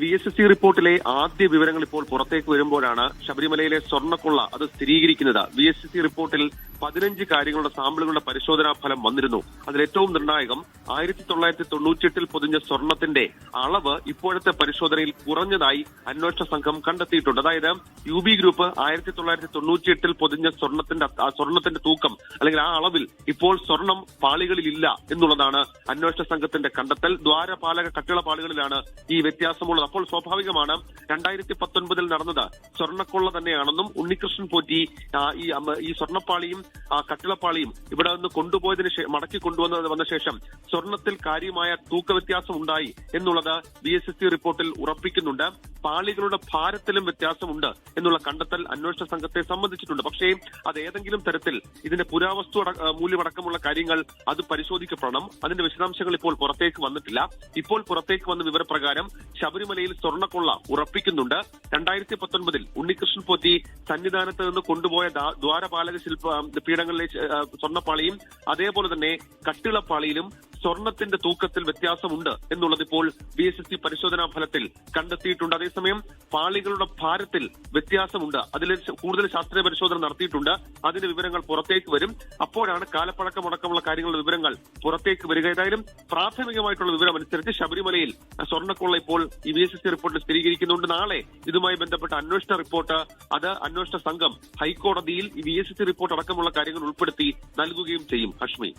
VSSC റിപ്പോർട്ടിലെ ആദ്യ വിവരങ്ങൾ ഇപ്പോൾ പുറത്തേക്ക് വരുമ്പോഴാണ് ശബരിമലയിലെ സ്വർണ്ണക്കൊള്ള അത് സ്ഥിരീകരിക്കുന്നത്. VSSC റിപ്പോർട്ടിൽ 15 കാര്യങ്ങളുടെ സാമ്പിളുകളുടെ പരിശോധനാ ഫലം വന്നിരുന്നു. അതിൽ ഏറ്റവും നിർണായകം 1998 പൊതിഞ്ഞ സ്വർണത്തിന്റെ അളവ് ഇപ്പോഴത്തെ പരിശോധനയിൽ കുറഞ്ഞതായി അന്വേഷണ സംഘം കണ്ടെത്തിയിട്ടുണ്ട്. അതായത് UB ഗ്രൂപ്പ് 1998 പൊതിഞ്ഞ സ്വർണത്തിന്റെ തൂക്കം അല്ലെങ്കിൽ ആ അളവിൽ ഇപ്പോൾ സ്വർണം പാളികളിലില്ല എന്നുള്ളതാണ് അന്വേഷണ സംഘത്തിന്റെ കണ്ടെത്തൽ. ദ്വാരപാലക കട്ടിള പാളികളിലാണ് ഈ വ്യത്യാസമുള്ളത്. അപ്പോൾ സ്വാഭാവികമാണ് 2019 നടന്നത് സ്വർണ്ണക്കൊള്ള തന്നെയാണെന്നും ഉണ്ണികൃഷ്ണൻ പോറ്റി ഈ സ്വർണ്ണപ്പാളിയും കട്ടിളപ്പാളിയും ഇവിടെ നിന്ന് കൊണ്ടുപോയതിന് മടക്കി വന്ന ശേഷം സ്വർണത്തിൽ കാര്യമായ തൂക്ക വ്യത്യാസം ഉണ്ടായി എന്നുള്ളത് VSSC റിപ്പോർട്ടിൽ ഉറപ്പിക്കുന്നുണ്ട്. പാളികളുടെ ഭാരത്തിലും വ്യത്യാസമുണ്ട് എന്നുള്ള കണ്ടെത്തൽ അന്വേഷണ സംഘത്തെ സംബന്ധിച്ചിട്ടുണ്ട്. പക്ഷേ അത് ഏതെങ്കിലും തരത്തിൽ ഇതിന്റെ പുരാവസ്തു മൂല്യമടക്കമുള്ള കാര്യങ്ങൾ അത് പരിശോധിക്കപ്പെടണം. അതിന്റെ വിശദാംശങ്ങൾ ഇപ്പോൾ പുറത്തേക്ക് വന്നിട്ടില്ല. ഇപ്പോൾ പുറത്തേക്ക് വന്ന വിവരപ്രകാരം ശബരിമലയിൽ സ്വർണ്ണക്കൊള്ള ഉറപ്പിക്കുന്നുണ്ട്. 2019 ഉണ്ണികൃഷ്ണൻ പോറ്റി സന്നിധാനത്ത് നിന്ന് കൊണ്ടുപോയ ദ്വാരപാലക പീഠങ്ങളിലെ സ്വർണ്ണപ്പാളിയും അതേപോലെ തന്നെ കട്ടിളപ്പാളിയിലും സ്വർണത്തിന്റെ തൂക്കത്തിൽ വ്യത്യാസമുണ്ട് എന്നുള്ളത് ഇപ്പോൾ VSSC പരിശോധനാ ഫലത്തിൽ കണ്ടെത്തിയിട്ടുണ്ട്. അതേസമയം പാളികളുടെ ഭാരത്തിൽ വ്യത്യാസമുണ്ട്. അതിൽ കൂടുതൽ ശാസ്ത്രീയ പരിശോധന നടത്തിയിട്ടുണ്ട്. അതിന്റെ വിവരങ്ങൾ പുറത്തേക്ക് വരും. അപ്പോഴാണ് കാലപ്പഴക്കമടക്കമുള്ള കാര്യങ്ങളുടെ വിവരങ്ങൾ പുറത്തേക്ക് വരിക. ഏതായാലും പ്രാഥമികമായിട്ടുള്ള വിവരം അനുസരിച്ച് ശബരിമലയിൽ സ്വർണ്ണക്കൊള്ള ഇപ്പോൾ ഈ VSSC റിപ്പോർട്ടിൽ സ്ഥിരീകരിക്കുന്നുണ്ട്. നാളെ ഇതുമായി ബന്ധപ്പെട്ട അന്വേഷണ റിപ്പോർട്ട് അത് അന്വേഷണ സംഘം ഹൈക്കോടതിയിൽ ഈ VSSC റിപ്പോർട്ട് അടക്കമുള്ള കാര്യങ്ങൾ ഉൾപ്പെടുത്തി നൽകുകയും ചെയ്യും. ഹഷ്മി.